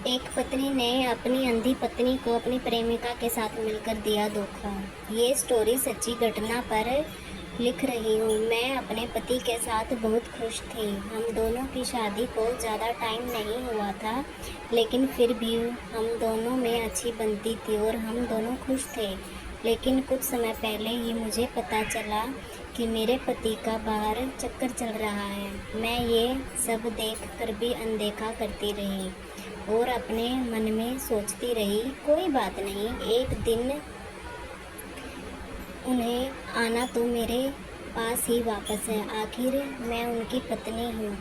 एक पत्नी ने अपनी अंधी पत्नी को अपनी प्रेमिका के साथ मिलकर दिया धोखा। ये स्टोरी सच्ची घटना पर लिख रही हूँ। मैं अपने पति के साथ बहुत खुश थी। हम दोनों की शादी को ज़्यादा टाइम नहीं हुआ था, लेकिन फिर भी हम दोनों में अच्छी बनती थी और हम दोनों खुश थे। लेकिन कुछ समय पहले ही मुझे पता चला कि मेरे पति का बाहर चक्कर चल रहा है। मैं ये सब देख कर भी अनदेखा करती रही और अपने मन में सोचती रही, कोई बात नहीं, एक दिन उन्हें आना तो मेरे पास ही वापस है। आखिर मैं उनकी पत्नी हूँ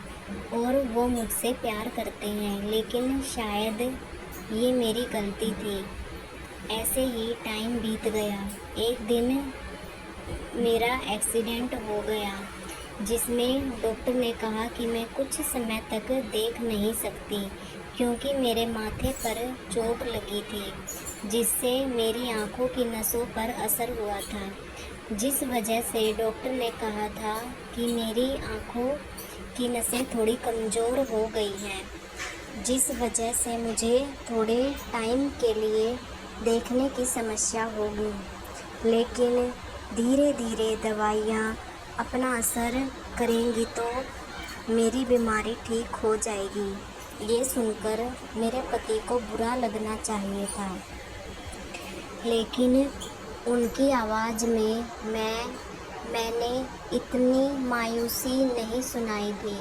और वो मुझसे प्यार करते हैं। लेकिन शायद ये मेरी गलती थी। ऐसे ही टाइम बीत गया। एक दिन मेरा एक्सीडेंट हो गया, जिसमें डॉक्टर ने कहा कि मैं कुछ समय तक देख नहीं सकती, क्योंकि मेरे माथे पर चोट लगी थी, जिससे मेरी आंखों की नसों पर असर हुआ था। जिस वजह से डॉक्टर ने कहा था कि मेरी आंखों की नसें थोड़ी कमज़ोर हो गई हैं, जिस वजह से मुझे थोड़े टाइम के लिए देखने की समस्या होगी। लेकिन धीरे धीरे दवाइयाँ अपना असर करेंगी तो मेरी बीमारी ठीक हो जाएगी। ये सुनकर मेरे पति को बुरा लगना चाहिए था, लेकिन उनकी आवाज़ में मैंने इतनी मायूसी नहीं सुनाई थी।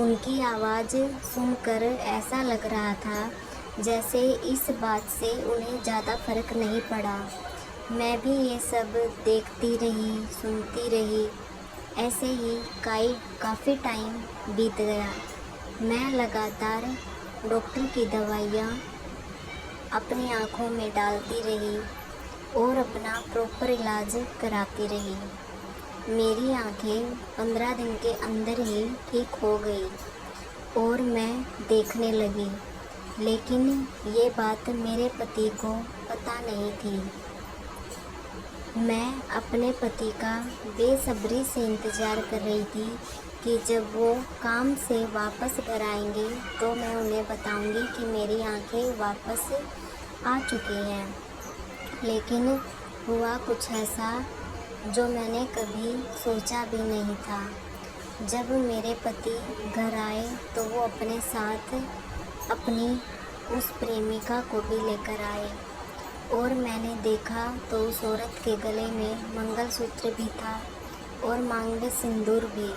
उनकी आवाज़ सुनकर ऐसा लग रहा था जैसे इस बात से उन्हें ज़्यादा फ़र्क नहीं पड़ा। मैं भी ये सब देखती रही, सुनती रही। ऐसे ही काफ़ी टाइम बीत गया। मैं लगातार डॉक्टर की दवाइयाँ अपनी आँखों में डालती रही और अपना प्रॉपर इलाज कराती रही। मेरी आँखें 15 दिन के अंदर ही ठीक हो गई और मैं देखने लगी। लेकिन ये बात मेरे पति को पता नहीं थी। मैं अपने पति का बेसब्री से इंतज़ार कर रही थी कि जब वो काम से वापस घर आएंगे तो मैं उन्हें बताऊंगी कि मेरी आंखें वापस आ चुकी हैं। लेकिन हुआ कुछ ऐसा जो मैंने कभी सोचा भी नहीं था। जब मेरे पति घर आए तो वो अपने साथ अपनी उस प्रेमिका को भी लेकर आए और मैंने देखा तो उस औरत के गले में मंगलसूत्र भी था और मांग में सिंदूर भी।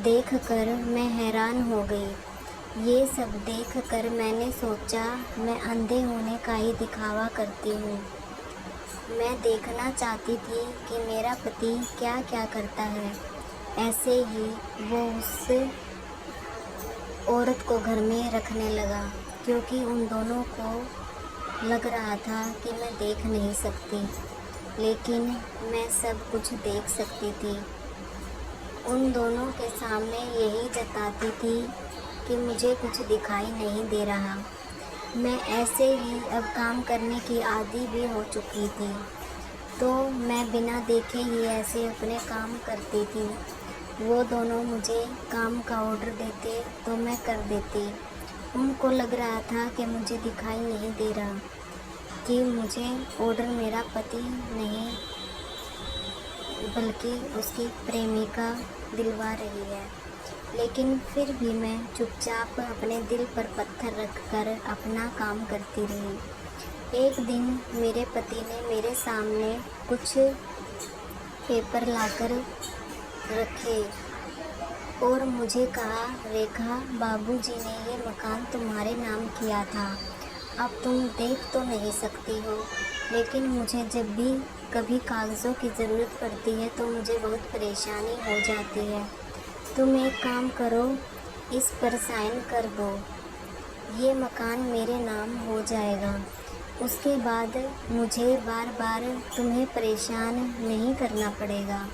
देखकर मैं हैरान हो गई। ये सब देखकर मैंने सोचा, मैं अंधे होने का ही दिखावा करती हूँ। मैं देखना चाहती थी कि मेरा पति क्या क्या करता है। ऐसे ही वो उस औरत को घर में रखने लगा, क्योंकि उन दोनों को लग रहा था कि मैं देख नहीं सकती, लेकिन मैं सब कुछ देख सकती थी। उन दोनों के सामने यही जताती थी कि मुझे कुछ दिखाई नहीं दे रहा। मैं ऐसे ही अब काम करने की आदी भी हो चुकी थी, तो मैं बिना देखे ही ऐसे अपने काम करती थी। वो दोनों मुझे काम का ऑर्डर देते तो मैं कर देती। उनको लग रहा था कि मुझे दिखाई नहीं दे रहा कि मुझे ऑर्डर मेरा पति नहीं बल्कि उसकी प्रेमिका दिलवा रही है। लेकिन फिर भी मैं चुपचाप अपने दिल पर पत्थर रखकर अपना काम करती रही। एक दिन मेरे पति ने मेरे सामने कुछ पेपर लाकर रखे और मुझे कहा, रेखा, बाबूजी ने ये मकान तुम्हारे नाम किया था। अब तुम देख तो नहीं सकती हो, लेकिन मुझे जब भी कभी कागज़ों की ज़रूरत पड़ती है तो मुझे बहुत परेशानी हो जाती है। तुम एक काम करो, इस पर साइन कर दो, ये मकान मेरे नाम हो जाएगा। उसके बाद मुझे बार बार तुम्हें परेशान नहीं करना पड़ेगा।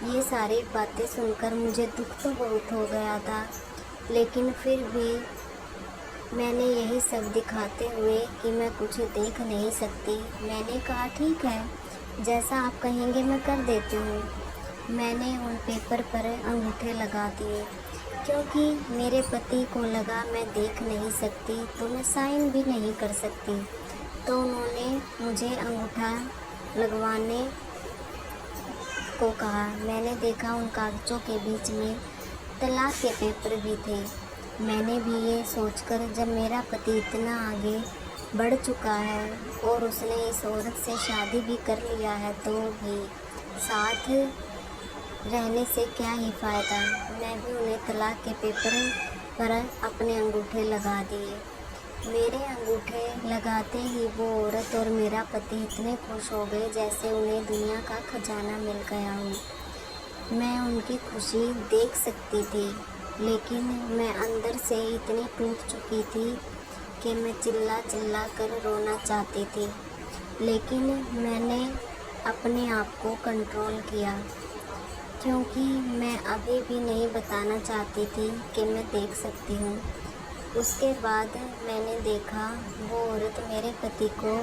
ये सारी बातें सुनकर मुझे दुख तो बहुत हो गया था, लेकिन फिर भी मैंने यही सब दिखाते हुए कि मैं कुछ देख नहीं सकती, मैंने कहा, ठीक है, जैसा आप कहेंगे मैं कर देती हूँ। मैंने उन पेपर पर अंगूठे लगा दिए। क्योंकि मेरे पति को लगा मैं देख नहीं सकती तो मैं साइन भी नहीं कर सकती, तो उन्होंने मुझे अंगूठा लगवाने को कहा। मैंने देखा उन कागज़ों के बीच में तलाक के पेपर भी थे। मैंने भी ये सोचकर, जब मेरा पति इतना आगे बढ़ चुका है और उसने इस औरत से शादी भी कर लिया है, तो भी साथ रहने से क्या ही फ़ायदा, मैं भी उन्हें तलाक के पेपर पर अपने अंगूठे लगा दिए। मेरे अंगूठे लगाते ही वो औरत और मेरा पति इतने खुश हो गए जैसे उन्हें दुनिया का खजाना मिल गया हो। मैं उनकी खुशी देख सकती थी, लेकिन मैं अंदर से इतनी टूट चुकी थी कि मैं चिल्ला चिल्ला कर रोना चाहती थी, लेकिन मैंने अपने आप को कंट्रोल किया, क्योंकि मैं अभी भी नहीं बताना चाहती थी कि मैं देख सकती हूँ। उसके बाद मैंने देखा वो औरत मेरे पति को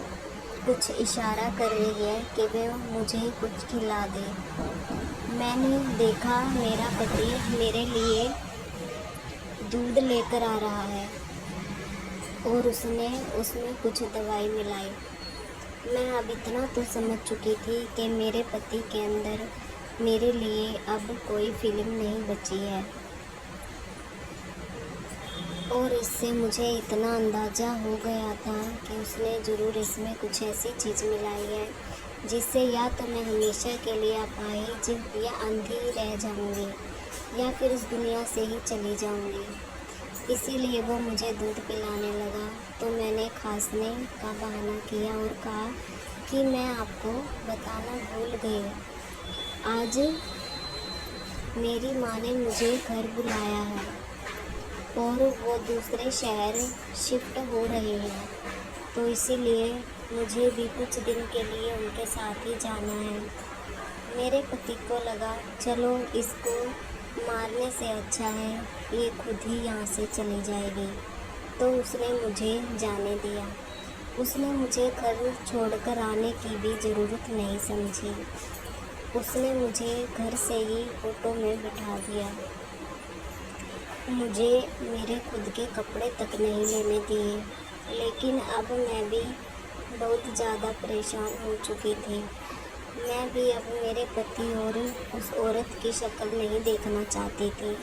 कुछ इशारा कर रही है कि वे मुझे कुछ खिला दे। मैंने देखा मेरा पति मेरे लिए दूध लेकर आ रहा है और उसने उसमें कुछ दवाई मिलाई। मैं अब इतना तो समझ चुकी थी कि मेरे पति के अंदर मेरे लिए अब कोई फीलिंग नहीं बची है, और इससे मुझे इतना अंदाज़ा हो गया था कि उसने ज़रूर इसमें कुछ ऐसी चीज़ मिलाई है जिससे या तो मैं हमेशा के लिए अपाहिज या अंधी रह जाऊंगी, या फिर इस दुनिया से ही चली जाऊंगी। इसीलिए वो मुझे दूध पिलाने लगा, तो मैंने खांसने का बहाना किया और कहा कि मैं आपको बताना भूल गई, आज मेरी माँ ने मुझे घर बुलाया है और वो दूसरे शहर शिफ्ट हो रहे हैं, तो इसीलिए मुझे भी कुछ दिन के लिए उनके साथ ही जाना है। मेरे पति को लगा चलो इसको मारने से अच्छा है ये खुद ही यहाँ से चली जाएगी, तो उसने मुझे जाने दिया। उसने मुझे घर छोड़कर आने की भी ज़रूरत नहीं समझी। उसने मुझे घर से ही ऑटो में बिठा दिया। मुझे मेरे खुद के कपड़े तक नहीं लेने दिए, लेकिन अब मैं भी बहुत ज़्यादा परेशान हो चुकी थी। मैं भी अब मेरे पति और उस औरत की शक्ल नहीं देखना चाहती थी।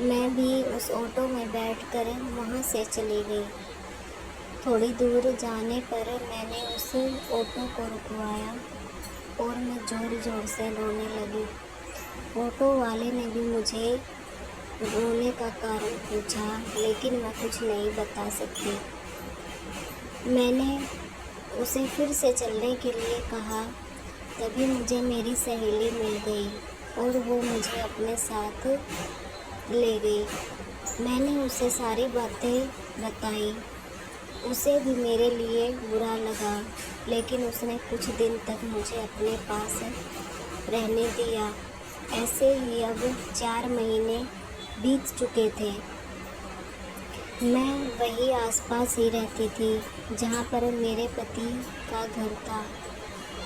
मैं भी उस ऑटो में बैठकर वहाँ से चली गई। थोड़ी दूर जाने पर मैंने उस ऑटो को रुकवाया और मैं ज़ोर ज़ोर से रोने लगी। ऑटो वाले ने भी मुझे रोने का कारण पूछा, लेकिन मैं कुछ नहीं बता सकती। मैंने उसे फिर से चलने के लिए कहा, तभी मुझे मेरी सहेली मिल गई और वो मुझे अपने साथ ले गई। मैंने उसे सारी बातें बताई। उसे भी मेरे लिए बुरा लगा, लेकिन उसने कुछ दिन तक मुझे अपने पास रहने दिया। ऐसे ही अब 4 महीने बीत चुके थे। मैं वही आसपास ही रहती थी जहाँ पर मेरे पति का घर था।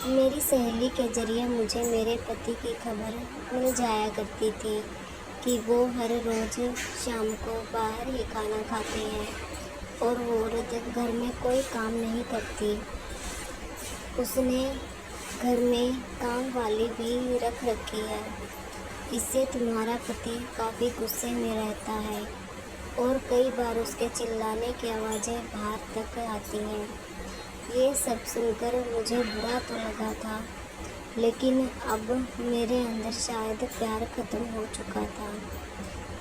मेरी सहेली के ज़रिए मुझे मेरे पति की खबर मिल जाया करती थी कि वो हर रोज़ शाम को बाहर ही खाना खाते हैं और वो औरत घर में कोई काम नहीं करती। उसने घर में काम वाली भी रख रखी है। इससे तुम्हारा पति काफ़ी गुस्से में रहता है और कई बार उसके चिल्लाने की आवाज़ें बाहर तक आती हैं। ये सब सुनकर मुझे बुरा तो लगा था, लेकिन अब मेरे अंदर शायद प्यार ख़त्म हो चुका था।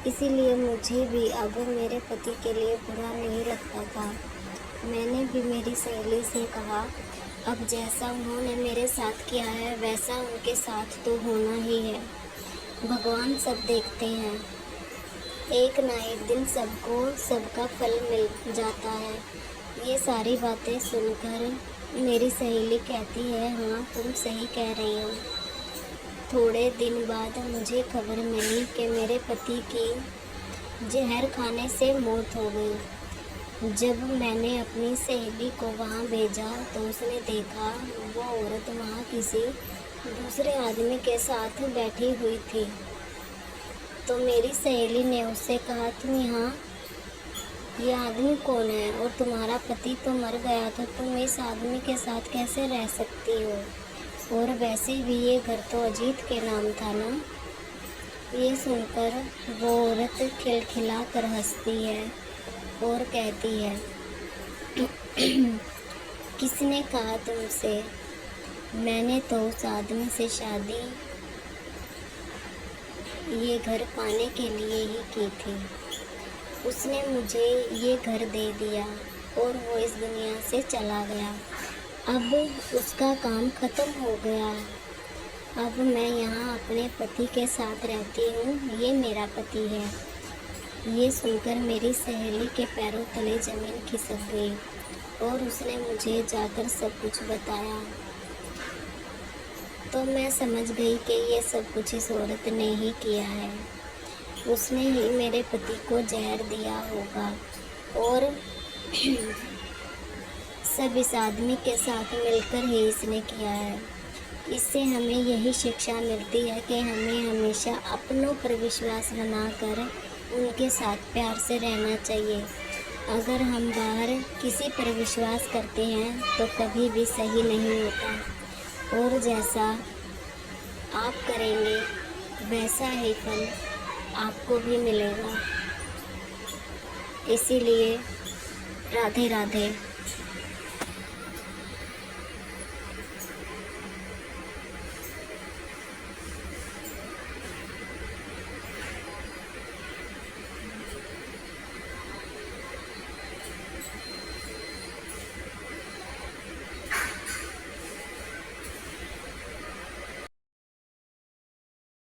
इसीलिए मुझे भी अब मेरे पति के लिए बुरा नहीं लगता था। मैंने भी मेरी सहेली से कहा, अब जैसा उन्होंने मेरे साथ किया है वैसा उनके साथ तो होना ही है। भगवान सब देखते हैं, एक ना एक दिन सबको सबका फल मिल जाता है। ये सारी बातें सुनकर मेरी सहेली कहती है, हाँ तुम सही कह रही हो। थोड़े दिन बाद मुझे खबर मिली कि मेरे पति की जहर खाने से मौत हो गई। जब मैंने अपनी सहेली को वहाँ भेजा तो उसने देखा वो औरत वहाँ किसी दूसरे आदमी के साथ बैठी हुई थी। तो मेरी सहेली ने उससे कहा, तुम यहाँ, ये आदमी कौन है और तुम्हारा पति तो मर गया, तो तुम इस आदमी के साथ कैसे रह सकती हो? और वैसे भी ये घर तो अजीत के नाम था ना। ये सुनकर वो औरत खिलखिला कर हंसती है और कहती है, किसने कहा तुमसे? मैंने तो उस आदमी से शादी ये घर पाने के लिए ही की थी। उसने मुझे ये घर दे दिया और वो इस दुनिया से चला गया। अब उसका काम ख़त्म हो गया। अब मैं यहाँ अपने पति के साथ रहती हूँ। ये मेरा पति है। ये सुनकर मेरी सहेली के पैरों तले ज़मीन खिसक गई और उसने मुझे जाकर सब कुछ बताया। तो मैं समझ गई कि ये सब कुछ इस औरत ने ही किया है। उसने ही मेरे पति को जहर दिया होगा और सब इस आदमी के साथ मिलकर ही इसने किया है। इससे हमें यही शिक्षा मिलती है कि हमें हमेशा अपनों पर विश्वास बनाकर उनके साथ प्यार से रहना चाहिए। अगर हम बाहर किसी पर विश्वास करते हैं तो कभी भी सही नहीं होता और जैसा आप करेंगे वैसा ही फल आपको भी मिलेगा। इसीलिए राधे राधे।